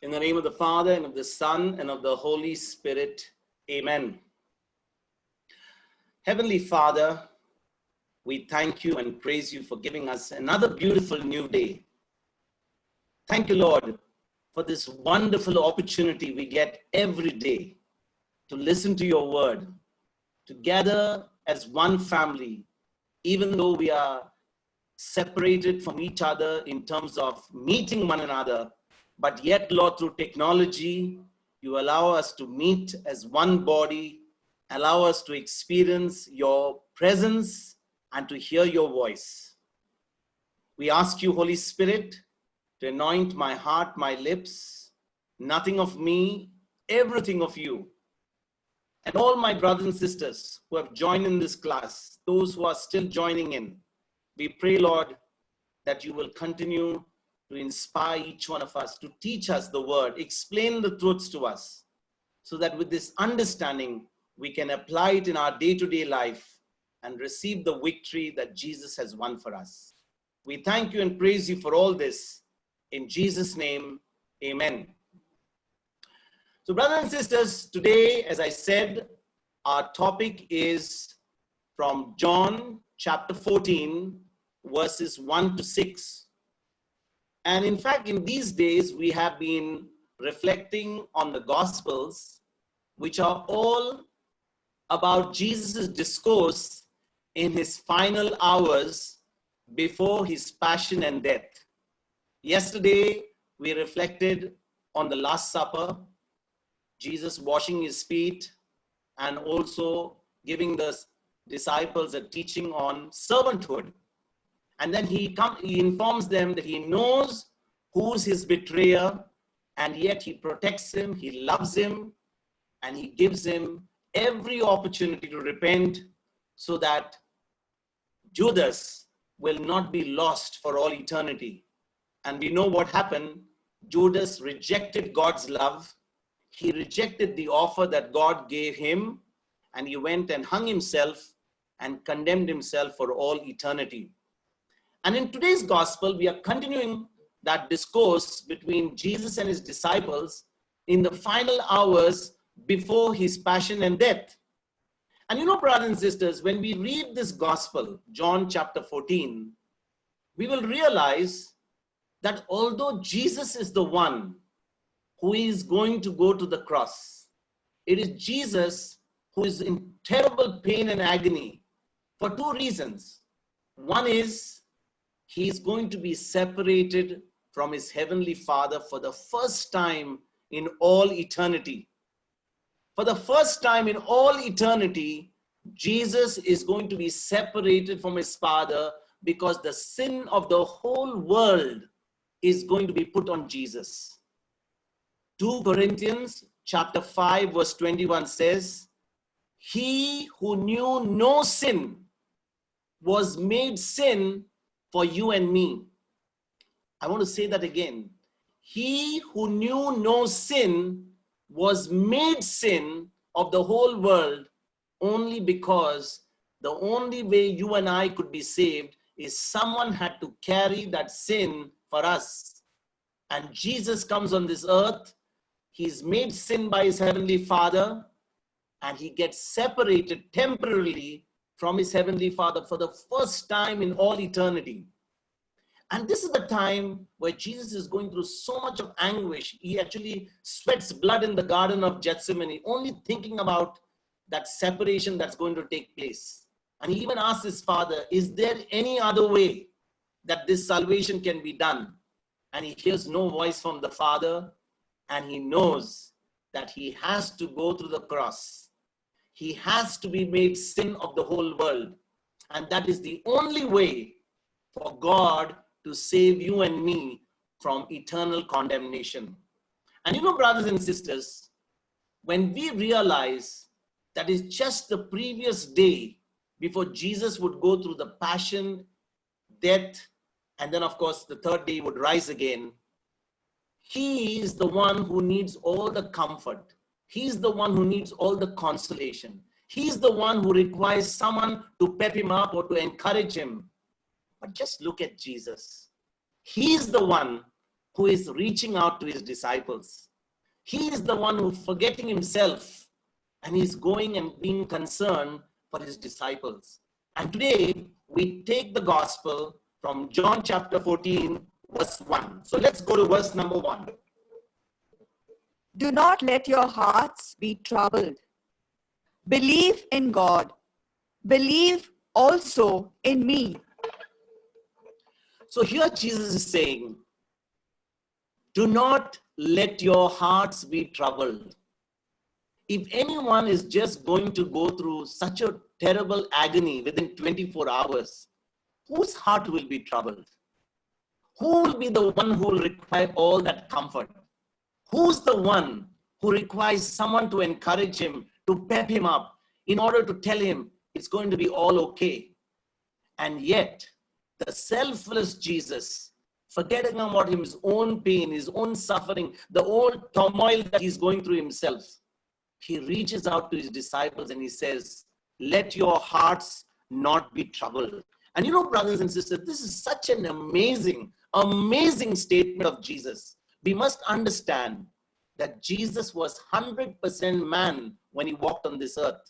In the name of the Father, and of the Son, and of the Holy Spirit. Amen. Heavenly Father, we thank you and praise you for giving us another beautiful new day. Thank you, Lord, for this wonderful opportunity we get every day to listen to your word, to gather as one family, even though we are separated from each other in terms of meeting one another. But yet, Lord, through technology, you allow us to meet as one body, allow us to experience your presence and to hear your voice. We ask you, Holy Spirit, to anoint my heart, my lips, nothing of me, everything of you. And all my brothers and sisters who have joined in this class, those who are still joining in, we pray, Lord, that you will continue to inspire each one of us, to teach us the word, explain the truths to us, so that with this understanding, we can apply it in our day-to-day life and receive the victory that Jesus has won for us. We thank you and praise you for all this. In Jesus' name, amen. So brothers and sisters, today, as I said, our topic is from John chapter 14, verses 1 to 6. And in fact, in these days, we have been reflecting on the Gospels, which are all about Jesus' discourse in his final hours before his passion and death. Yesterday, we reflected on the Last Supper, Jesus washing his feet, and also giving the disciples a teaching on servanthood. And then he informs them that he knows who's his betrayer, and yet he protects him, he loves him, and he gives him every opportunity to repent so that Judas will not be lost for all eternity. And we know what happened. Judas rejected God's love. He rejected the offer that God gave him, and he went and hung himself and condemned himself for all eternity. And in today's gospel, we are continuing that discourse between Jesus and his disciples in the final hours before his passion and death. And you know, brothers and sisters, when we read this gospel, John chapter 14, we will realize that although Jesus is the one who is going to go to the cross, it is Jesus who is in terrible pain and agony for two reasons. One is, he is going to be separated from his heavenly Father for the first time in all eternity. For the first time in all eternity, Jesus is going to be separated from his Father because the sin of the whole world is going to be put on Jesus. 2 Corinthians chapter 5 verse 21 says, "He who knew no sin was made sin for you and me." I want to say that again. He who knew no sin was made sin of the whole world only because the only way you and I could be saved is someone had to carry that sin for us. And Jesus comes on this earth. He's made sin by his heavenly Father, and he gets separated temporarily from his heavenly Father for the first time in all eternity. And this is the time where Jesus is going through so much of anguish. He actually sweats blood in the Garden of Gethsemane, only thinking about that separation that's going to take place. And he even asks his Father, is there any other way that this salvation can be done? And he hears no voice from the Father, and he knows that he has to go through the cross. He has to be made sin of the whole world. And that is the only way for God to save you and me from eternal condemnation. And you know, brothers and sisters, when we realize that it's just the previous day before Jesus would go through the passion, death, and then of course the third day he would rise again, he is the one who needs all the comfort. He's the one who needs all the consolation. He's the one who requires someone to pep him up or to encourage him. But just look at Jesus. He's the one who is reaching out to his disciples. He is the one who forgetting himself and he's going and being concerned for his disciples. And today we take the gospel from John chapter 14, verse 1. So let's go to verse number 1. Do not let your hearts be troubled. Believe in God. Believe also in me. So here Jesus is saying, do not let your hearts be troubled. If anyone is just going to go through such a terrible agony within 24 hours, whose heart will be troubled? Who will be the one who will require all that comfort? Who's the one who requires someone to encourage him, to pep him up, in order to tell him it's going to be all okay? And yet, the selfless Jesus, forgetting about his own pain, his own suffering, the old turmoil that he's going through himself, he reaches out to his disciples and he says, let your hearts not be troubled. And you know, brothers and sisters, this is such an amazing, amazing statement of Jesus. We must understand that Jesus was 100% man when he walked on this earth.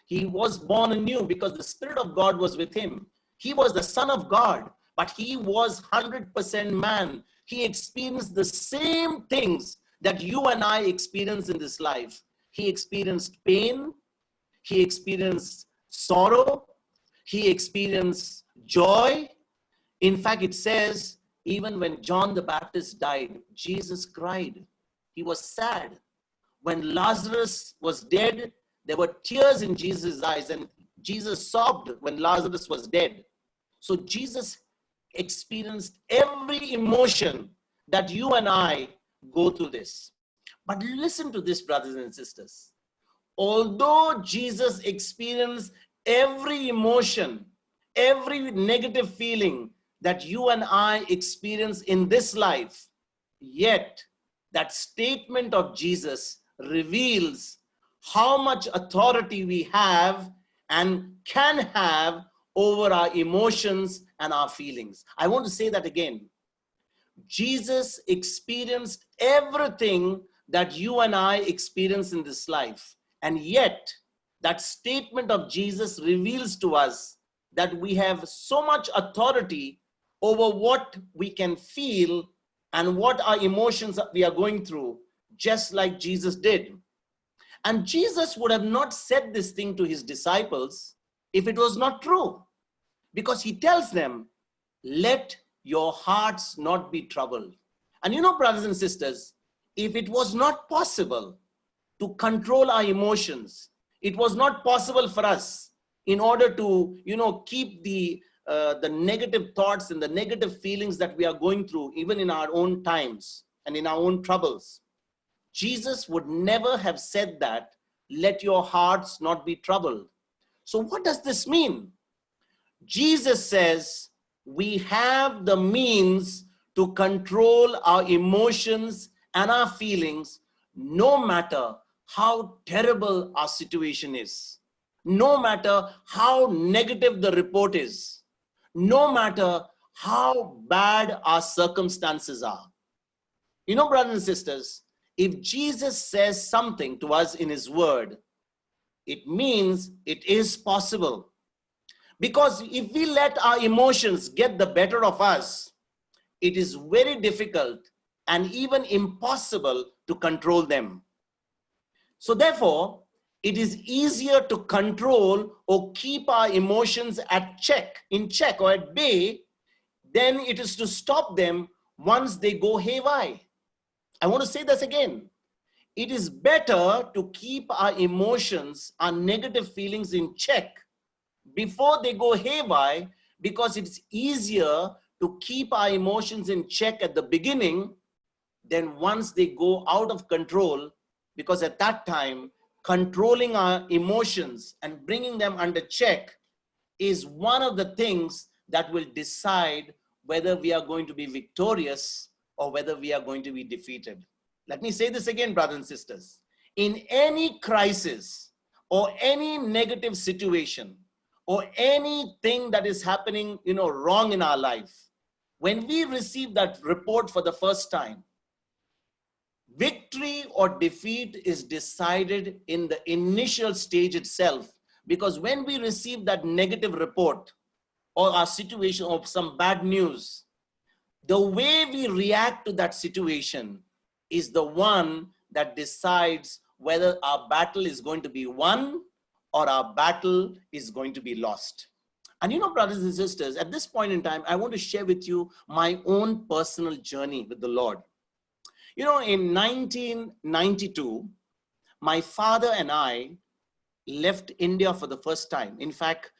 He was born anew because the Spirit of God was with him. He was the Son of God, but he was 100% man. He experienced the same things that you and I experience in this life. He experienced pain. He experienced sorrow. He experienced joy. In fact, it says, even when John the Baptist died, Jesus cried. He was sad. When Lazarus was dead, there were tears in Jesus' eyes, and Jesus sobbed when Lazarus was dead. So Jesus experienced every emotion that you and I go through this. But listen to this, brothers and sisters. Although Jesus experienced every emotion, every negative feeling that you and I experience in this life, yet that statement of Jesus reveals how much authority we have and can have over our emotions and our feelings. I want to say that again. Jesus experienced everything that you and I experience in this life. And yet, that statement of Jesus reveals to us that we have so much authority over what we can feel and what our emotions we are going through, just like Jesus did. And Jesus would have not said this thing to his disciples if it was not true. Because he tells them, let your hearts not be troubled. And you know, brothers and sisters, if it was not possible to control our emotions, it was not possible for us in order to, keep the negative thoughts and the negative feelings that we are going through, even in our own times and in our own troubles. Jesus would never have said that, let your hearts not be troubled. So what does this mean? Jesus says we have the means to control our emotions and our feelings, no matter how terrible our situation is, no matter how negative the report is, no matter how bad our circumstances are. You know, brothers and sisters, if Jesus says something to us in his word, it means it is possible. Because if we let our emotions get the better of us, it is very difficult and even impossible to control them. So therefore, it is easier to control or keep our emotions in check or at bay, than it is to stop them once they go haywire. I want to say this again. It is better to keep our emotions, our negative feelings in check before they go haywire, because it's easier to keep our emotions in check at the beginning than once they go out of control, because at that time, controlling our emotions and bringing them under check is one of the things that will decide whether we are going to be victorious or whether we are going to be defeated. Let me say this again, brothers and sisters. In any crisis or any negative situation or anything that is happening, wrong in our life, when we receive that report for the first time, victory or defeat is decided in the initial stage itself. Because when we receive that negative report or our situation of some bad news, the way we react to that situation is the one that decides whether our battle is going to be won or our battle is going to be lost. And you know, brothers and sisters, at this point in time, I want to share with you my own personal journey with the Lord. You know, in 1992, my father and I left India for the first time. In fact,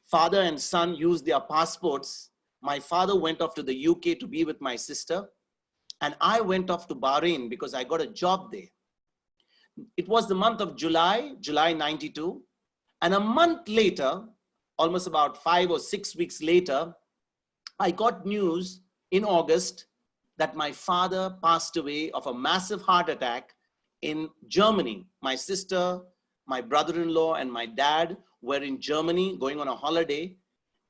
father and son used their passports. My father went off to the UK to be with my sister, and I went off to Bahrain because I got a job there. It was the month of July 92, and a month later, almost about 5 or 6 weeks later, I got news in August that my father passed away of a massive heart attack in Germany. My sister, my brother-in-law, and my dad were in Germany going on a holiday.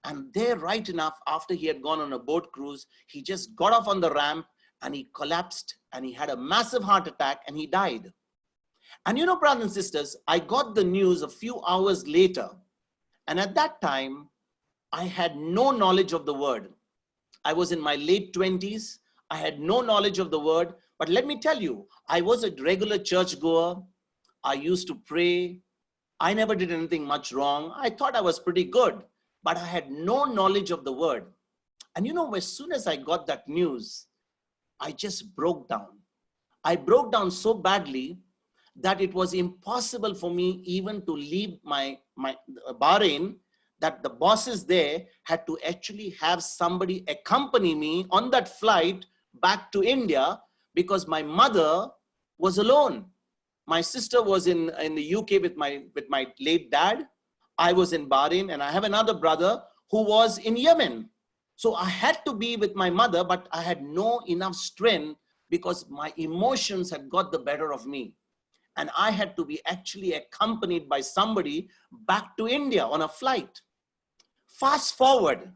And there, right enough, after he had gone on a boat cruise, he just got off on the ramp and he collapsed and he had a massive heart attack and he died. And you know, brothers and sisters, I got the news a few hours later. And at that time, I had no knowledge of the word. I was in my late 20s. I had no knowledge of the word. But let me tell you, I was a regular churchgoer. I used to pray. I never did anything much wrong. I thought I was pretty good, but I had no knowledge of the word. And you know, as soon as I got that news, I just broke down. I broke down so badly that it was impossible for me even to leave my Bahrain, that the bosses there had to actually have somebody accompany me on that flight back to India because my mother was alone. My sister was in the UK with my late dad. I was in Bahrain, and I have another brother who was in Yemen. So I had to be with my mother, but I had no enough strength because my emotions had got the better of me. And I had to be actually accompanied by somebody back to India on a flight. Fast forward,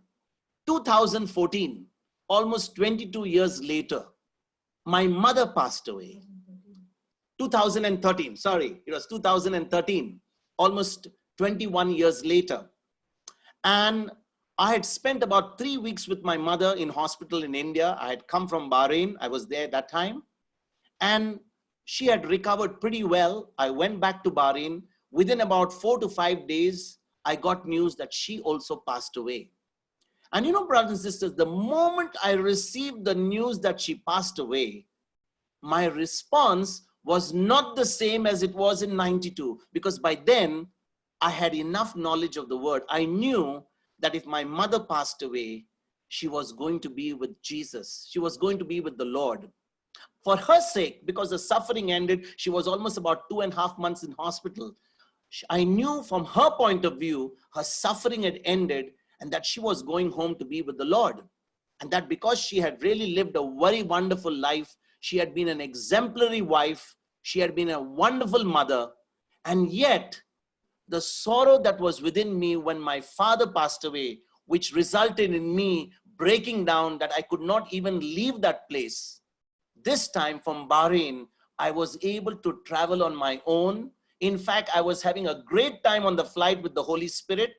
2014, almost 22 years later, my mother passed away. 2013, sorry, it was 2013, almost 21 years later. And I had spent about 3 weeks with my mother in hospital in India. I had come from Bahrain. I was there at that time. And she had recovered pretty well. I went back to Bahrain. Within about 4 to 5 days, I got news that she also passed away. And you know, brothers and sisters, the moment I received the news that she passed away, my response was not the same as it was in 92, because by then I had enough knowledge of the word. I knew that if my mother passed away, she was going to be with Jesus. She was going to be with the Lord. For her sake, because the suffering ended, she was almost about 2.5 months in hospital. I knew from her point of view, her suffering had ended and that she was going home to be with the Lord. And that because she had really lived a very wonderful life, she had been an exemplary wife, she had been a wonderful mother, and yet the sorrow that was within me when my father passed away, which resulted in me breaking down that I could not even leave that place. This time from Bahrain, I was able to travel on my own. In fact, I was having a great time on the flight with the Holy Spirit.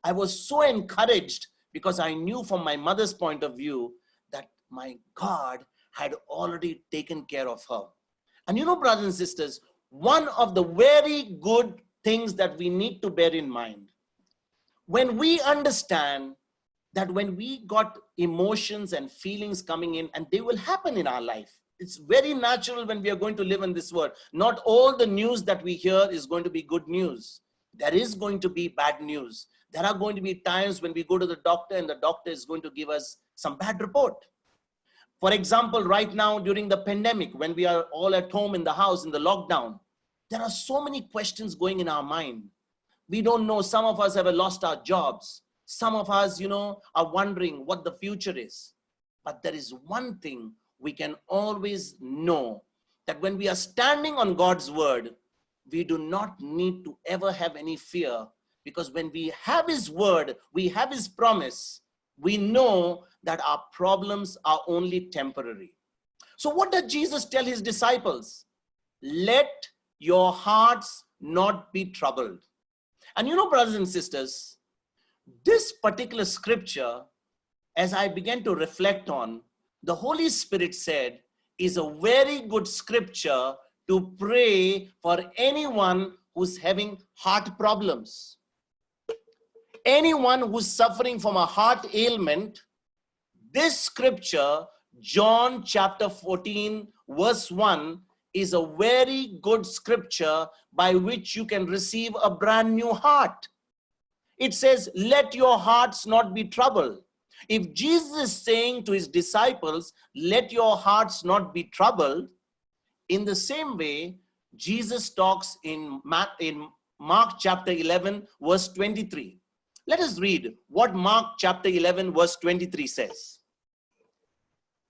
I was so encouraged because I knew from my mother's point of view that my God had already taken care of her. And you know, brothers and sisters, one of the very good things that we need to bear in mind, when we understand that when we got emotions and feelings coming in, and they will happen in our life, it's very natural when we are going to live in this world. Not all the news that we hear is going to be good news. There is going to be bad news. There are going to be times when we go to the doctor and the doctor is going to give us some bad report. For example, right now during the pandemic, when we are all at home in the house in the lockdown, there are so many questions going in our mind. We don't know. Some of us have lost our jobs. Some of us, are wondering what the future is. But there is one thing we can always know, that when we are standing on God's word, we do not need to ever have any fear, because when we have his word, we have his promise, we know that our problems are only temporary. So what does Jesus tell his disciples? Let your hearts not be troubled. And you know, brothers and sisters, this particular scripture, as I began to reflect on, the Holy Spirit said is a very good scripture to pray for anyone who's having heart problems. Anyone who's suffering from a heart ailment, this scripture, John chapter 14, verse 1, is a very good scripture by which you can receive a brand new heart. It says, let your hearts not be troubled. If Jesus is saying to his disciples, let your hearts not be troubled, in the same way, Jesus talks in Mark chapter 11, verse 23. Let us read what Mark chapter 11, verse 23 says.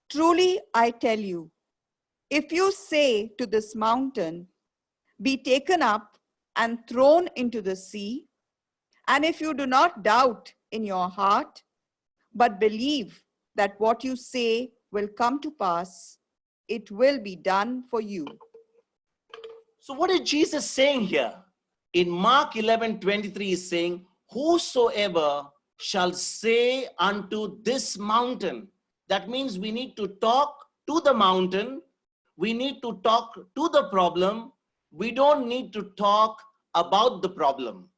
Truly, I tell you, if you say to this mountain, be taken up and thrown into the sea, and if you do not doubt in your heart, but believe that what you say will come to pass, it will be done for you. So what is Jesus saying here? In Mark 11:23 is saying, whosoever shall say unto this mountain. That means we need to talk to the mountain. We need to talk to the problem. We don't need to talk about the problem.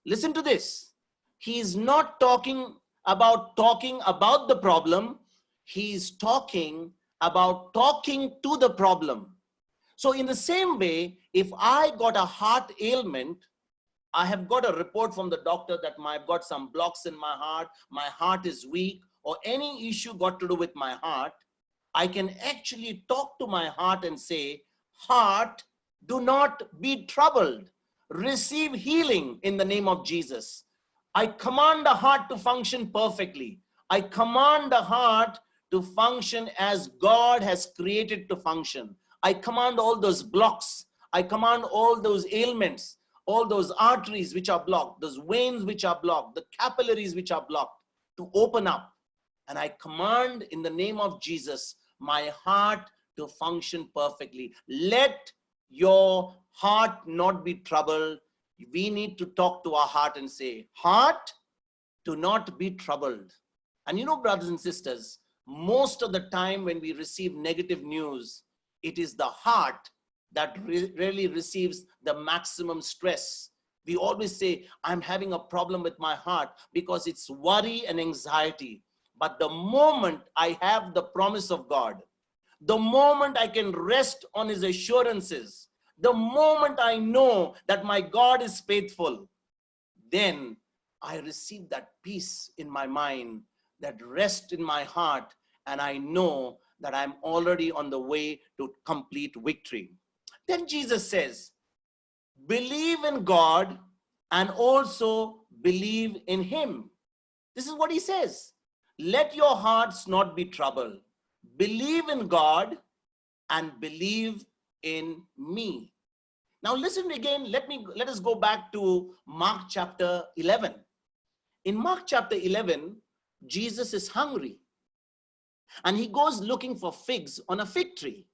Listen to this. He is not talking about the problem. He is talking about talking to the problem. So in the same way, if I got a heart ailment, I have got a report from the doctor that I've got some blocks in my heart is weak, or any issue got to do with my heart, I can actually talk to my heart and say, heart, do not be troubled. Receive healing in the name of Jesus. I command the heart to function perfectly. I command the heart to function as God has created to function. I command all those blocks. I command all those ailments, all those arteries which are blocked, those veins which are blocked, the capillaries which are blocked to open up. And I command in the name of Jesus, my heart to function perfectly. Let your heart not be troubled. We need to talk to our heart and say, heart, do not be troubled. And you know, brothers and sisters, most of the time when we receive negative news, it is the heart that really receives the maximum stress. We always say, I'm having a problem with my heart because it's worry and anxiety. But the moment I have the promise of God, the moment I can rest on his assurances, the moment I know that my God is faithful, then I receive that peace in my mind, that rest in my heart, and I know that I'm already on the way to complete victory. Then Jesus says, believe in God and also believe in him. This is what he says. Let your hearts not be troubled. Believe in God and believe in me. Now listen again, let us go back to Mark chapter 11. In Mark chapter 11, Jesus is hungry and he goes looking for figs on a fig tree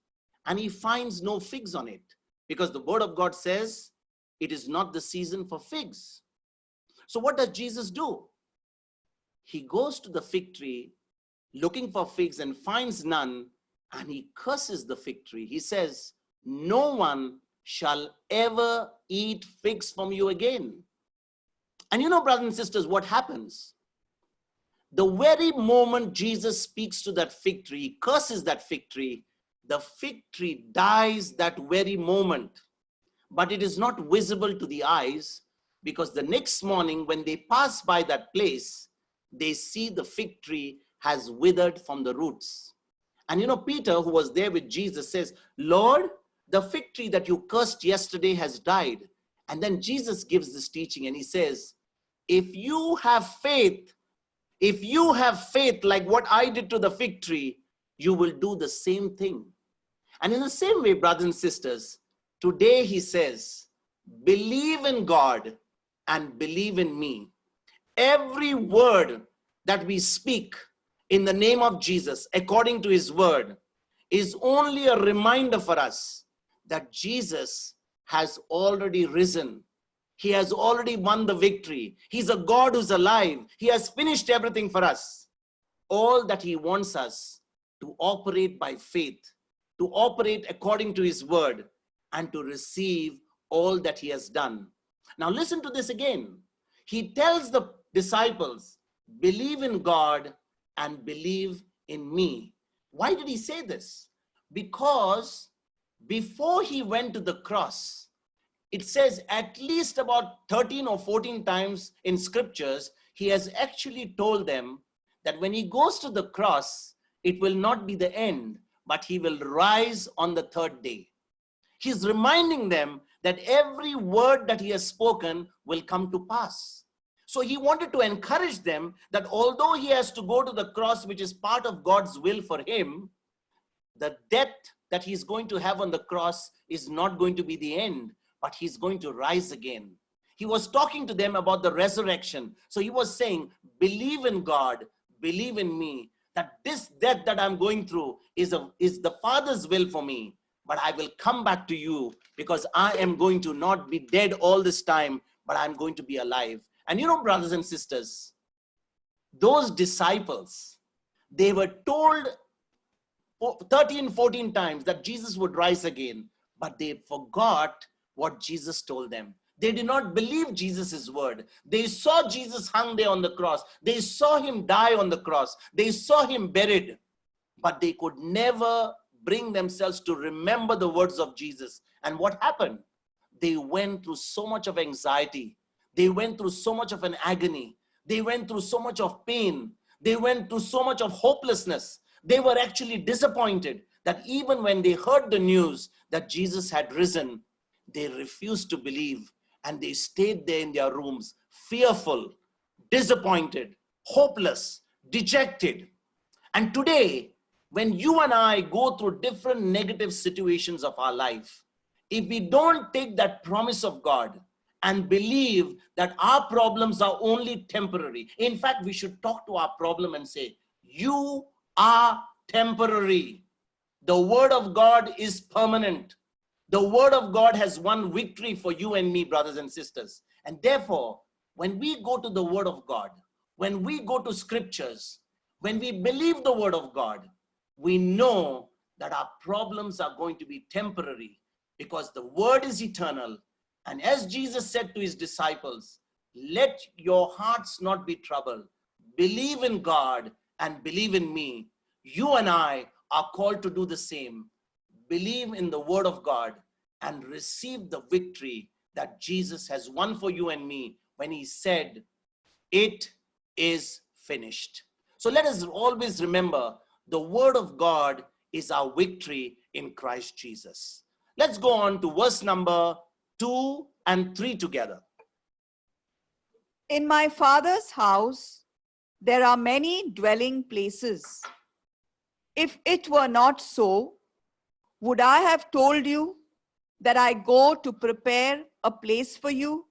and he finds no figs on it because the word of God says it is not the season for figs. So what does Jesus do? He goes to the fig tree looking for figs and finds none, and he curses the fig tree. He says, no one shall ever eat figs from you again. And you know, brothers and sisters, what happens? The very moment Jesus speaks to that fig tree, he curses that fig tree, the fig tree dies that very moment. But it is not visible to the eyes because the next morning when they pass by that place, they see the fig tree has withered from the roots. And you know, Peter, who was there with Jesus, says, Lord, the fig tree that you cursed yesterday has died. And then Jesus gives this teaching and he says, if you have faith like what I did to the fig tree, you will do the same thing. And in the same way, brothers and sisters, today he says, believe in God and believe in me. Every word that we speak in the name of Jesus, according to his word, is only a reminder for us that Jesus has already risen. He has already won the victory. He's a God who's alive. He has finished everything for us. All that he wants us to operate by faith, to operate according to his word, and to receive all that he has done. Now listen to this again. He tells the disciples, believe in God and believe in me. Why did he say this? Because before he went to the cross, it says at least about 13 or 14 times in scriptures, he has actually told them that when he goes to the cross, it will not be the end, but he will rise on the third day. He's reminding them that every word that he has spoken will come to pass. So he wanted to encourage them that although he has to go to the cross, which is part of God's will for him, the death that he's going to have on the cross is not going to be the end, but he's going to rise again. He was talking to them about the resurrection. So he was saying, believe in God, believe in me, that this death that I'm going through is the Father's will for me, but I will come back to you because I am going to not be dead all this time, but I'm going to be alive. And you know, brothers and sisters, those disciples, they were told 13, 14 times that Jesus would rise again, but they forgot what Jesus told them. They did not believe Jesus' word. They saw Jesus hung there on the cross. They saw him die on the cross. They saw him buried, but they could never bring themselves to remember the words of Jesus. And what happened? They went through so much of anxiety. They went through so much of an agony. They went through so much of pain. They went through so much of hopelessness. They were actually disappointed that even when they heard the news that Jesus had risen, they refused to believe, and they stayed there in their rooms, fearful, disappointed, hopeless, dejected. And today, when you and I go through different negative situations of our life, if we don't take that promise of God and believe that our problems are only temporary, in fact, we should talk to our problem and say, you are temporary. The word of God is permanent. The word of God has won victory for you and me, brothers and sisters. And therefore, when we go to the word of God, when we go to scriptures, when we believe the word of God, we know that our problems are going to be temporary because the word is eternal. And as Jesus said to his disciples, let your hearts not be troubled. Believe in God and believe in me. You and I are called to do the same. Believe in the word of God and receive the victory that Jesus has won for you and me when he said, it is finished. So let us always remember the word of God is our victory in Christ Jesus. Let's go on to verse number 2 and 3 together. In my Father's house, there are many dwelling places. If it were not so, would I have told you that I go to prepare a place for you?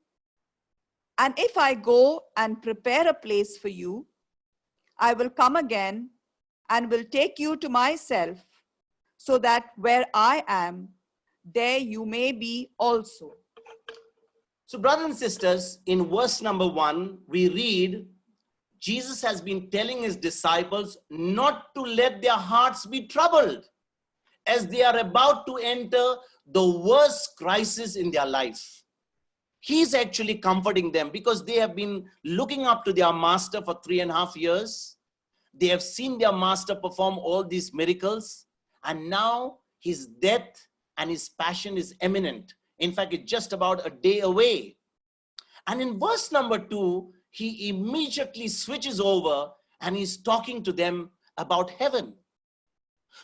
And if I go and prepare a place for you, I will come again and will take you to myself, so that where I am, there you may be also. So brothers and sisters, in verse number 1, we read, Jesus has been telling his disciples not to let their hearts be troubled as they are about to enter the worst crisis in their life. He's actually comforting them because they have been looking up to their master for 3.5 years. They have seen their master perform all these miracles, and now his death and his passion is imminent. In fact, it's just about a day away. And in verse number 2, he immediately switches over and he's talking to them about heaven.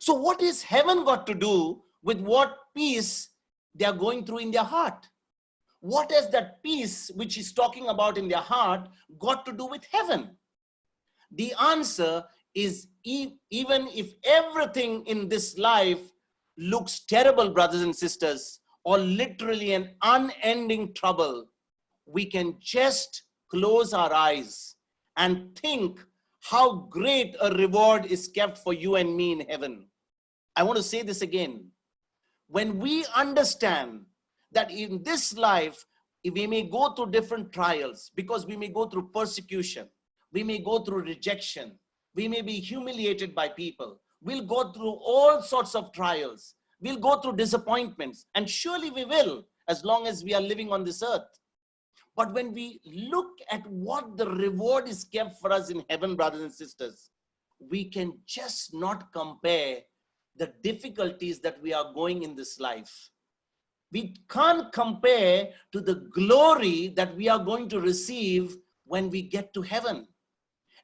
So what is heaven got to do with what peace they are going through in their heart? What has that peace which he's talking about in their heart got to do with heaven? The answer is, even if everything in this life looks terrible, brothers and sisters, or literally an unending trouble, we can just close our eyes and think how great a reward is kept for you and me in heaven. I want to say this again. When we understand that in this life, we may go through different trials, because we may go through persecution, we may go through rejection, we may be humiliated by people, we'll go through all sorts of trials, we'll go through disappointments, and surely we will, as long as we are living on this earth. But when we look at what the reward is kept for us in heaven, brothers and sisters, we can just not compare the difficulties that we are going in this life. We can't compare to the glory that we are going to receive when we get to heaven.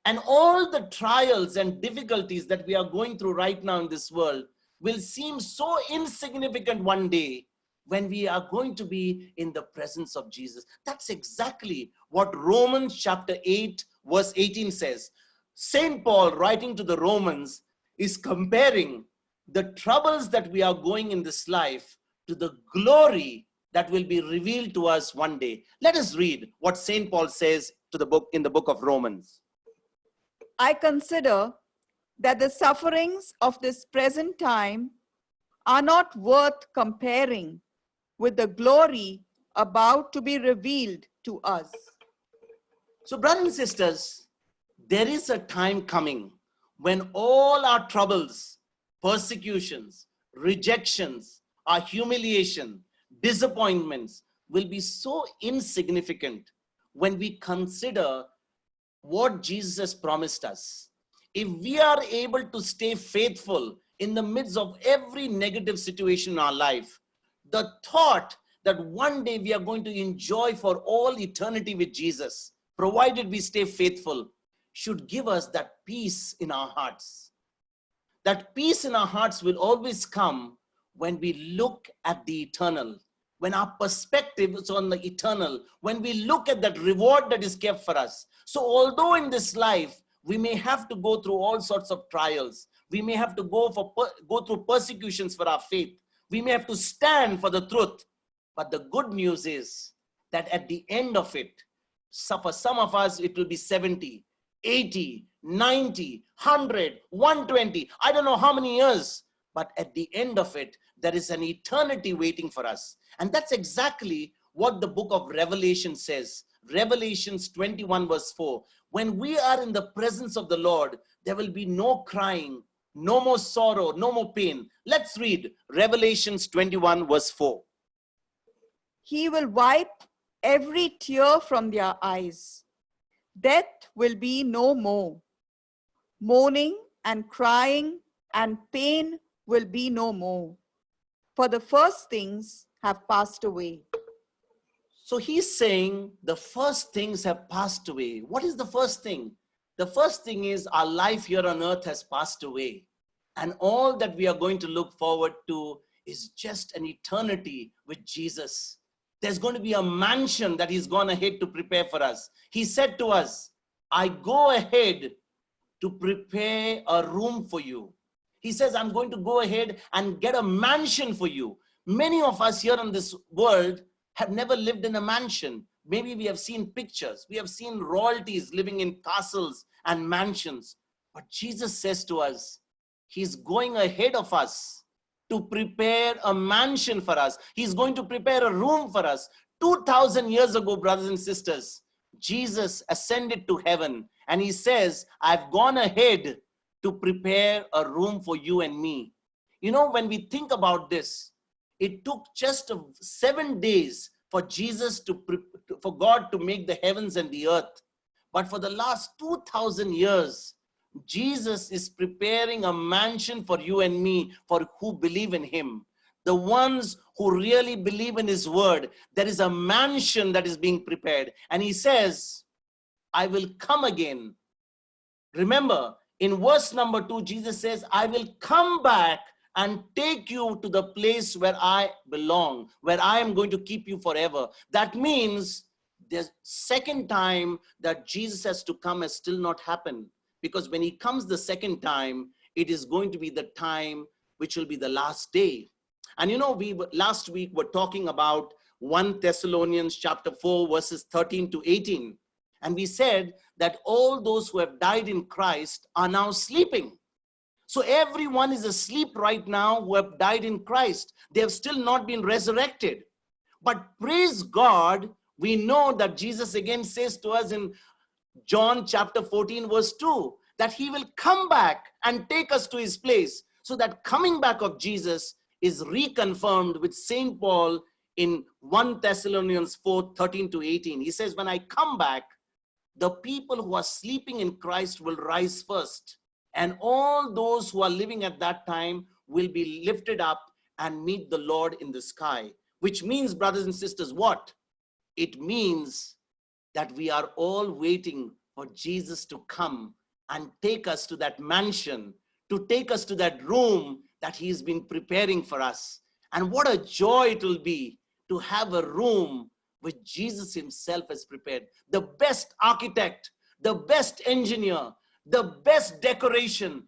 And all the trials and difficulties that we are going through right now in this world will seem so insignificant one day when we are going to be in the presence of Jesus. That's exactly what Romans chapter 8 verse 18 says. Saint Paul, writing to the Romans, is comparing the troubles that we are going in this life to the glory that will be revealed to us one day. Let us read what Saint Paul says to the book in the book of Romans. I consider that the sufferings of this present time are not worth comparing with the glory about to be revealed to us. So, brothers and sisters, there is a time coming when all our troubles, persecutions, rejections, our humiliation, disappointments will be so insignificant when we consider what Jesus has promised us. If we are able to stay faithful in the midst of every negative situation in our life, the thought that one day we are going to enjoy for all eternity with Jesus, provided we stay faithful, should give us that peace in our hearts. That peace in our hearts will always come when we look at the eternal, when our perspective is on the eternal, when we look at that reward that is kept for us. So although in this life, we may have to go through all sorts of trials, we may have to go through persecutions for our faith, we may have to stand for the truth, but the good news is that at the end of it, for some of us, it will be 70, 80, 90, 100, 120, I don't know how many years, but at the end of it, there is an eternity waiting for us. And that's exactly what the book of Revelation says. Revelations 21 verse 4. When we are in the presence of the Lord, there will be no crying, no more sorrow, no more pain. Let's read Revelations 21 verse 4. He will wipe every tear from their eyes. Death will be no more. Mourning and crying and pain will be no more. For the first things have passed away. So he's saying the first things have passed away. What is the first thing? The first thing is our life here on earth has passed away. And all that we are going to look forward to is just an eternity with Jesus. There's going to be a mansion that he's gone ahead to prepare for us. He said to us, I go ahead to prepare a room for you. He says, I'm going to go ahead and get a mansion for you. Many of us here in this world have never lived in a mansion. Maybe we have seen pictures. We have seen royalties living in castles and mansions. But Jesus says to us, he's going ahead of us to prepare a mansion for us. He's going to prepare a room for us. 2,000 years ago, brothers and sisters, Jesus ascended to heaven and he says, I've gone ahead to prepare a room for you and me. You know, when we think about this, it took just 7 days for for God to make the heavens and the earth. But for the last 2,000 years, Jesus is preparing a mansion for you and me, for who believe in him. The ones who really believe in his word, there is a mansion that is being prepared. And he says, I will come again. Remember, in verse number 2, Jesus says, I will come back and take you to the place where I belong, where I am going to keep you forever. That means the second time that Jesus has to come has still not happened. Because when he comes the second time, it is going to be the time which will be the last day. And you know, last week were talking about 1 Thessalonians chapter 4 verses 13 to 18. And we said that all those who have died in Christ are now sleeping. So everyone is asleep right now who have died in Christ. They have still not been resurrected. But praise God, we know that Jesus again says to us in John chapter 14 verse 2, that he will come back and take us to his place. So that coming back of Jesus is reconfirmed with St. Paul in 1 Thessalonians 4:13-18. He says, when I come back, the people who are sleeping in Christ will rise first. And all those who are living at that time will be lifted up and meet the Lord in the sky. Which means, brothers and sisters, what? It means that we are all waiting for Jesus to come and take us to that mansion, to take us to that room that he's been preparing for us. And what a joy it will be to have a room which Jesus himself has prepared. The best architect, the best engineer, the best decoration,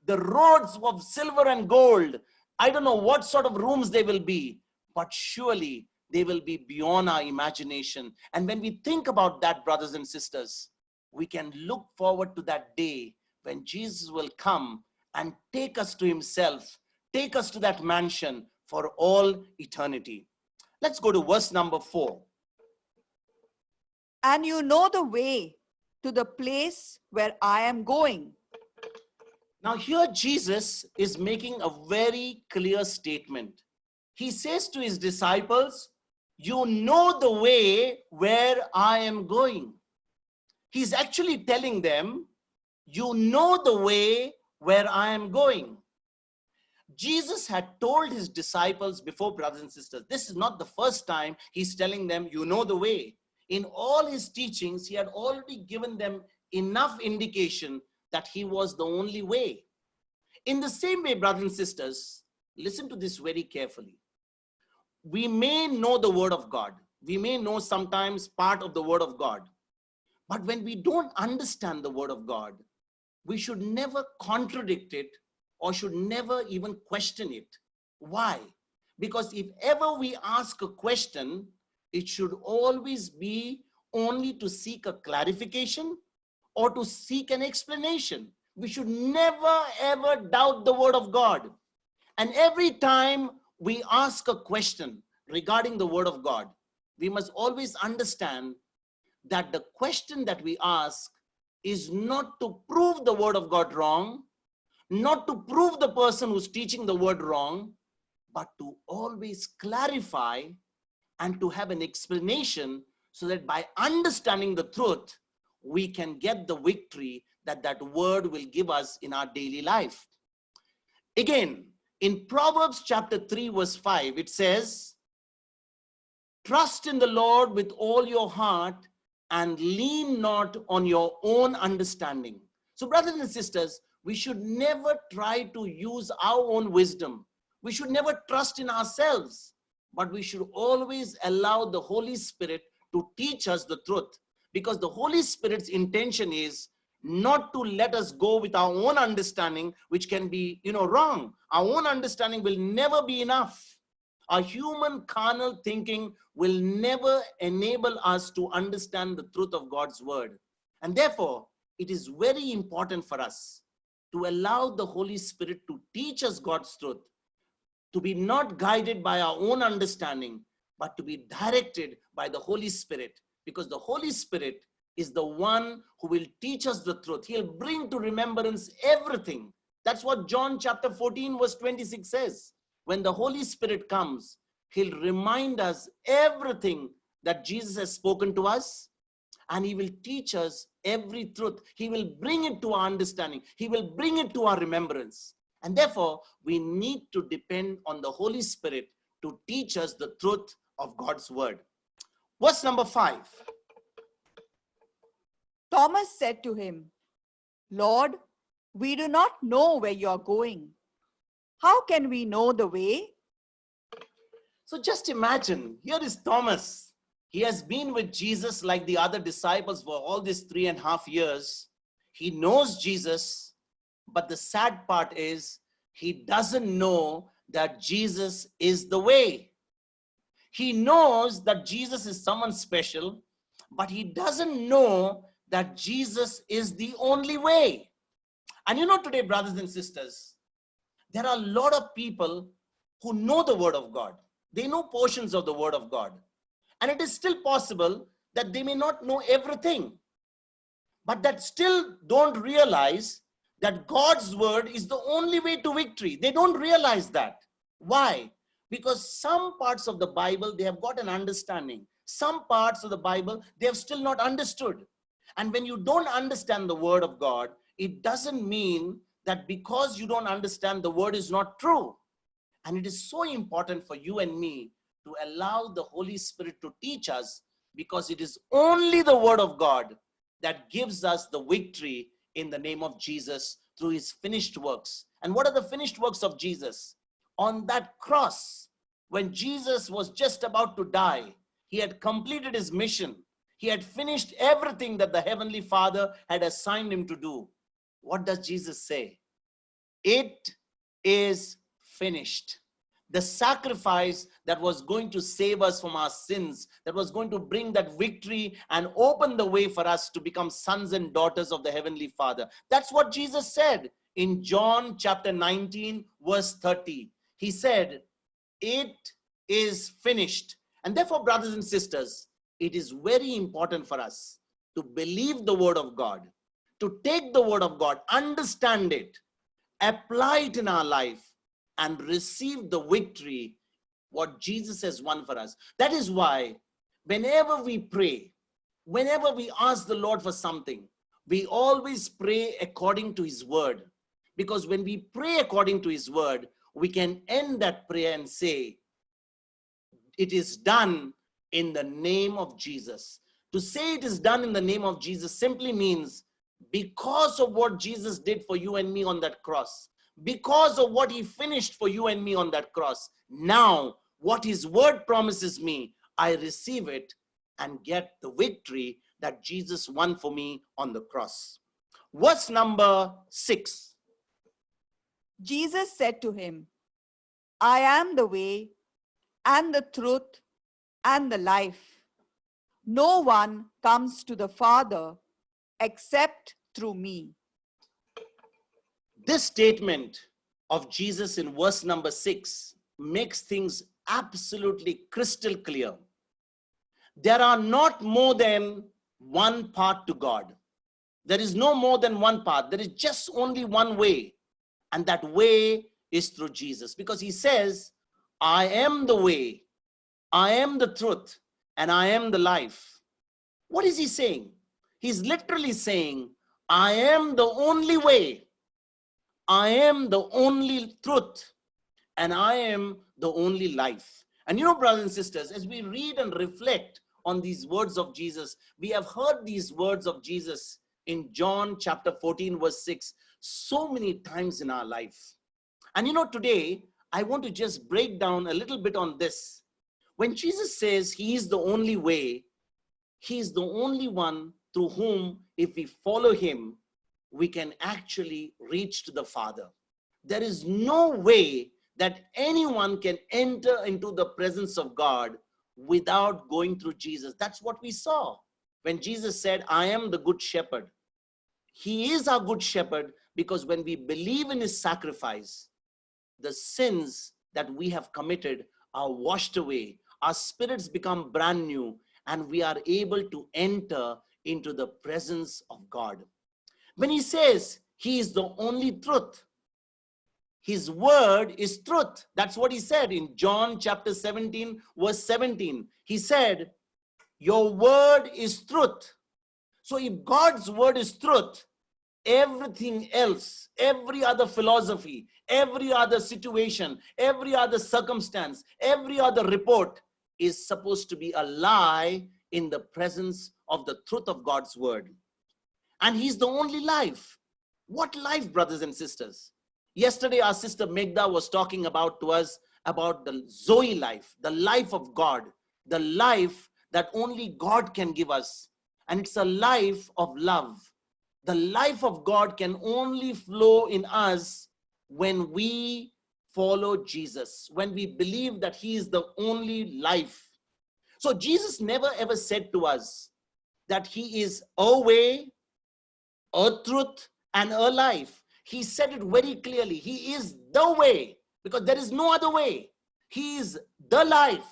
the roads of silver and gold. I don't know what sort of rooms they will be, but surely they will be beyond our imagination. And when we think about that, brothers and sisters, we can look forward to that day when Jesus will come and take us to himself, take us to that mansion for all eternity. Let's go to verse number 4. And you know the way to the place where I am going. Now here Jesus is making a very clear statement. He says to his disciples, you know the way where I am going. He's actually telling them, you know the way where I am going. Jesus had told his disciples before, brothers and sisters, this is not the first time he's telling them, you know the way. In all his teachings, he had already given them enough indication that he was the only way. In the same way, brothers and sisters, listen to this very carefully. We may know the word of God. We may know sometimes part of the word of God. But when we don't understand the word of God, we should never contradict it or should never even question it. Why? Because if ever we ask a question, it should always be only to seek a clarification or to seek an explanation. We should never ever doubt the word of God. And every time we ask a question regarding the word of God, we must always understand that the question that we ask is not to prove the word of God wrong, not to prove the person who's teaching the word wrong, but to always clarify and to have an explanation so that by understanding the truth, we can get the victory that that word will give us in our daily life. Again, in Proverbs chapter 3 verse 5, it says, trust in the Lord with all your heart and lean not on your own understanding. So brothers and sisters, we should never try to use our own wisdom. We should never trust in ourselves, but we should always allow the Holy Spirit to teach us the truth, because the Holy Spirit's intention is not to let us go with our own understanding, which can be, wrong. Our own understanding will never be enough. Our human carnal thinking will never enable us to understand the truth of God's word. And therefore, it is very important for us to allow the Holy Spirit to teach us God's truth, to be not guided by our own understanding, but to be directed by the Holy Spirit, because the Holy Spirit is the one who will teach us the truth. He'll bring to remembrance everything. That's what John chapter 14 verse 26 says. When the Holy Spirit comes, he'll remind us everything that Jesus has spoken to us, and he will teach us every truth. He will bring it to our understanding. He will bring it to our remembrance. And therefore, we need to depend on the Holy Spirit to teach us the truth of God's word. Verse number 5. Thomas said to him, Lord, we do not know where you are going. How can we know the way? So just imagine, here is Thomas. He has been with Jesus like the other disciples for all these 3.5 years. He knows Jesus, but the sad part is he doesn't know that Jesus is the way. He knows that Jesus is someone special, but he doesn't know that Jesus is the only way. And you know, today, brothers and sisters, there are a lot of people who know the word of God. They know portions of the word of God. And it is still possible that they may not know everything, but that still don't realize that God's word is the only way to victory. They don't realize that. Why? Because some parts of the Bible, they have got an understanding. Some parts of the Bible, they have still not understood. And when you don't understand the word of God, it doesn't mean that because you don't understand, the word is not true. And it is so important for you and me to allow the Holy Spirit to teach us, because it is only the word of God that gives us the victory in the name of Jesus through his finished works. And what are the finished works of Jesus? On that cross, when Jesus was just about to die, he had completed his mission. He had finished everything that the Heavenly Father had assigned him to do. What does Jesus say? It is finished. The sacrifice that was going to save us from our sins, that was going to bring that victory and open the way for us to become sons and daughters of the Heavenly Father. That's what Jesus said in John chapter 19, verse 30. He said, it is finished. And therefore, brothers and sisters, it is very important for us to believe the word of God, to take the word of God, understand it, apply it in our life, and receive the victory what Jesus has won for us. That is why whenever we pray, whenever we ask the Lord for something, we always pray according to his word. Because when we pray according to his word, we can end that prayer and say, it is done in the name of Jesus. To say it is done in the name of Jesus simply means because of what Jesus did for you and me on that cross, because of what he finished for you and me on that cross, now what his word promises me, I receive it and get the victory that Jesus won for me on the cross. Verse number 6. Jesus said to him, I am the way and the truth and the life. No one comes to the Father except through me. This statement of Jesus in verse number 6 makes things absolutely crystal clear. There are not more than one path to God. There is no more than one path. There is just only one way. And that way is through Jesus. Because he says, I am the way, I am the truth, and I am the life. What is he saying? He's literally saying, I am the only way, I am the only truth, and I am the only life. And you know, brothers and sisters, as we read and reflect on these words of Jesus, we have heard these words of Jesus in John chapter 14, verse 6, so many times in our life. And you know, today, I want to just break down a little bit on this. When Jesus says he is the only way, he is the only one through whom, if we follow him, we can actually reach to the Father. There is no way that anyone can enter into the presence of God without going through Jesus. That's what we saw when Jesus said, I am the good shepherd. He is our good shepherd, because when we believe in his sacrifice, the sins that we have committed are washed away. Our spirits become brand new, and we are able to enter into the presence of God. When he says he is the only truth, his word is truth. That's what he said in John chapter 17, verse 17. He said, your word is truth. So if God's word is truth, everything else, every other philosophy, every other situation, every other circumstance, every other report is supposed to be a lie in the presence of the truth of God's word. And he's the only life. What life, brothers and sisters? Yesterday, our sister Megda was talking about to us about the Zoe life, the life of God, the life that only God can give us. And it's a life of love. The life of God can only flow in us when we follow Jesus, when we believe that he is the only life. So Jesus never ever said to us that he is a way, a truth, and a life. He said it very clearly. He is the way, because there is no other way. He is the life.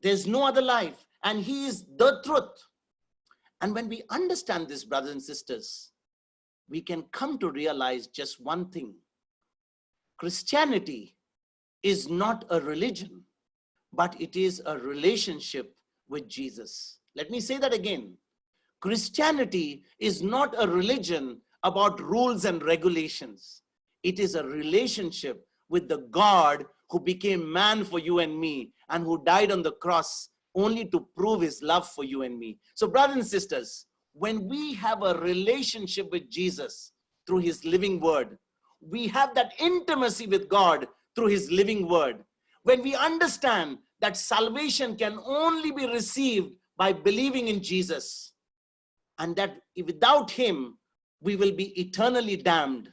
There's no other life. And he is the truth. And when we understand this, brothers and sisters, we can come to realize just one thing. Christianity is not a religion, but it is a relationship with Jesus. Let me say that again. Christianity is not a religion about rules and regulations. It is a relationship with the God who became man for you and me and who died on the cross only to prove his love for you and me. So, brothers and sisters, when we have a relationship with Jesus through his living word, we have that intimacy with God through his living word. When we understand that salvation can only be received by believing in Jesus, and that without him, we will be eternally damned,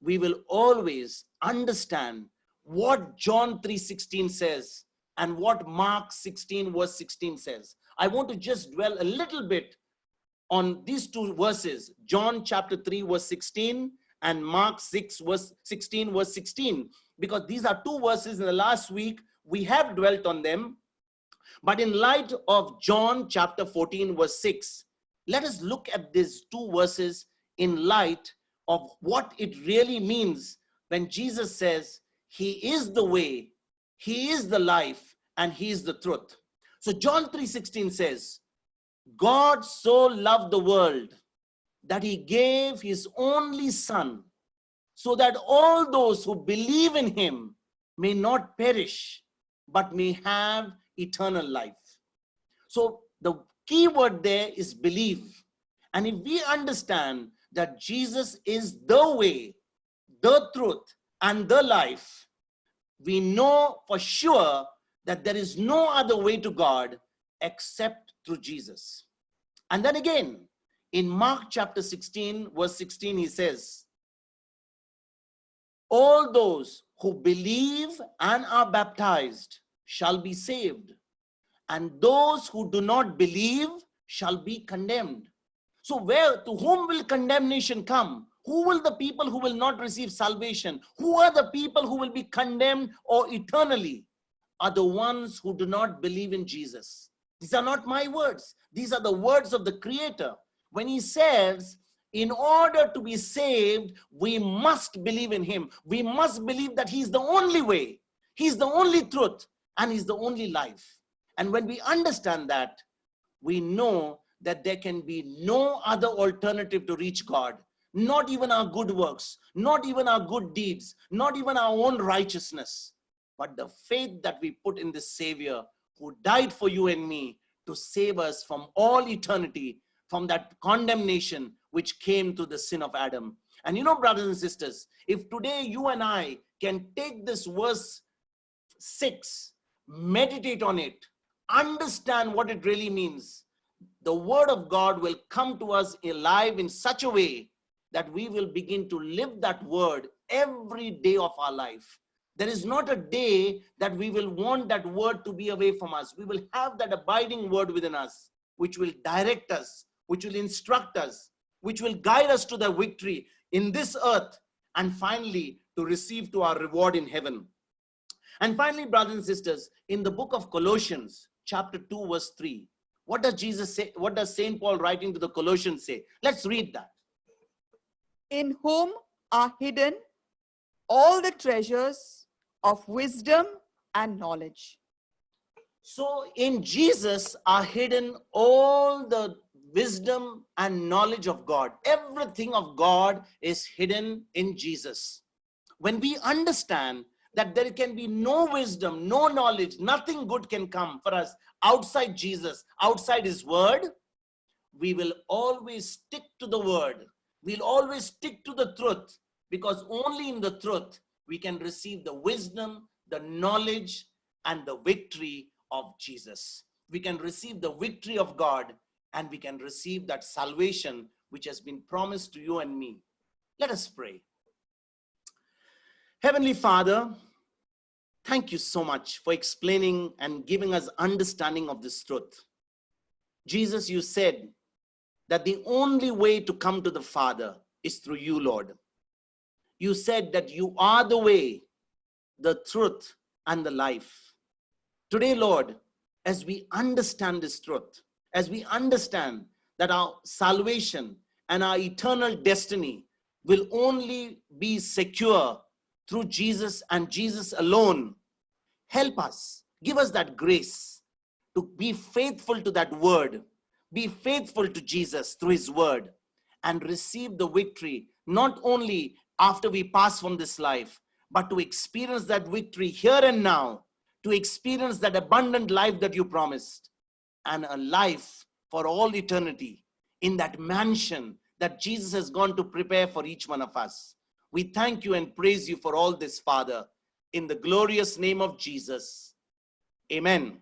we will always understand what John 3:16 says and what Mark 16 verse 16 says. I want to just dwell a little bit on these two verses, John chapter 3 verse 16 and Mark 6 verse 16 verse 16, because these are two verses in the last week we have dwelt on them. But in light of John chapter 14 verse 6, let us look at these two verses in light of what it really means when Jesus says he is the way, he is the life, and he is the truth. So John 3:16 says, God so loved the world that he gave his only son, so that all those who believe in him may not perish, but may have eternal life. So the key word there is believe. And if we understand that Jesus is the way, the truth, and the life, we know for sure that there is no other way to God except through Jesus. And then again, in Mark chapter 16, verse 16, he says, all those who believe and are baptized shall be saved, and those who do not believe shall be condemned. So to whom will condemnation come? Who will the people who will not receive salvation? Who are the people who will be condemned or eternally? Are the ones who do not believe in Jesus. These are not my words. These are the words of the Creator. When he says, in order to be saved, we must believe in him. We must believe that he's the only way. He's the only truth, and he's the only life. And when we understand that, we know that there can be no other alternative to reach God. Not even our good works, not even our good deeds, not even our own righteousness, but the faith that we put in this Savior who died for you and me to save us from all eternity, from that condemnation which came through the sin of Adam. And you know, brothers and sisters, if today you and I can take this verse 6, meditate on it, understand what it really means, the word of God will come to us alive in such a way that we will begin to live that word every day of our life. There is not a day that we will want that word to be away from us. We will have that abiding word within us, which will direct us, which will instruct us, which will guide us to the victory in this earth, and finally to receive to our reward in heaven. And finally, brothers and sisters, in the book of Colossians, chapter 2, verse 3, what does Jesus say? What does St. Paul writing to the Colossians say? Let's read that. In whom are hidden all the treasures of wisdom and knowledge. So in Jesus are hidden all the wisdom and knowledge of God. Everything of God is hidden in Jesus. When we understand that there can be no wisdom, no knowledge, nothing good can come for us outside Jesus, outside his word, we will always stick to the word. We'll always stick to the truth, because only in the truth we can receive the wisdom, the knowledge, and the victory of Jesus. We can receive the victory of God, and we can receive that salvation which has been promised to you and me. Let us pray. Heavenly Father, thank you so much for explaining and giving us understanding of this truth. Jesus, you said that the only way to come to the Father is through you, Lord. You said that you are the way, the truth, and the life. Today, Lord, as we understand this truth, as we understand that our salvation and our eternal destiny will only be secure through Jesus and Jesus alone, help us, give us that grace to be faithful to that word, be faithful to Jesus through his word, and receive the victory, not only after we pass from this life, but to experience that victory here and now, to experience that abundant life that you promised, and a life for all eternity in that mansion that Jesus has gone to prepare for each one of us. We thank you and praise you for all this, Father, in the glorious name of Jesus. Amen.